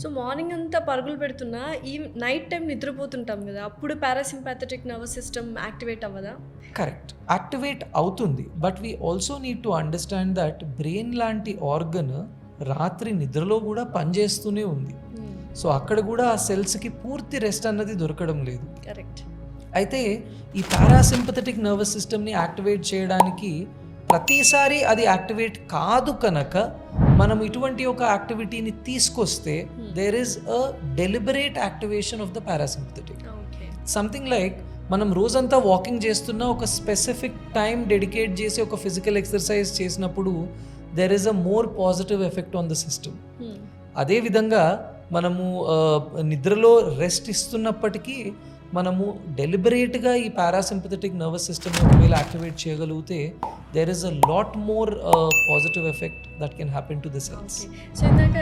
So morning అంతా పరుగులు పెడుతున్నా ఈ నైట్ టైం నిద్రపోతుంటాం కదా, అప్పుడు పారాసింపాథెటిక్ నర్వస్ సిస్టమ్ యాక్టివేట్ అవ్వదా? కరెక్ట్, యాక్టివేట్ అవుతుంది. But we also need to understand that brain లాంటి ఆర్గన్ రాత్రి నిద్రలో కూడా పనిచేస్తూనే ఉంది. సో అక్కడ కూడా ఆ సెల్స్కి పూర్తి రెస్ట్ అన్నది దొరకడం లేదు. కరెక్ట్. అయితే ఈ పారాసింపథెటిక్ నర్వస్ సిస్టమ్ని యాక్టివేట్ చేయడానికి ప్రతిసారి అది యాక్టివేట్ కాదు కనుక మనం ఇటువంటి ఒక యాక్టివిటీని తీసుకొస్తే there is a deliberate activation of the parasympathetic. Something like మనం రోజంతా వాకింగ్ చేస్తున్న ఒక స్పెసిఫిక్ టైం డెడికేట్ చేసి ఒక ఫిజికల్ ఎక్సర్సైజ్ చేసినప్పుడు there is a more positive effect on the system. అదేవిధంగా మనము నిద్రలో రెస్ట్ ఇస్తున్నప్పటికీ మనము డెలిబరేట్గా ఈ పారాసింపథెటిక్ నర్వస్ సిస్టమ్ ఒకవేళ యాక్టివేట్ చేయగలిగితే there is a lot more positive effect that can happen to the cells. So ఇందాక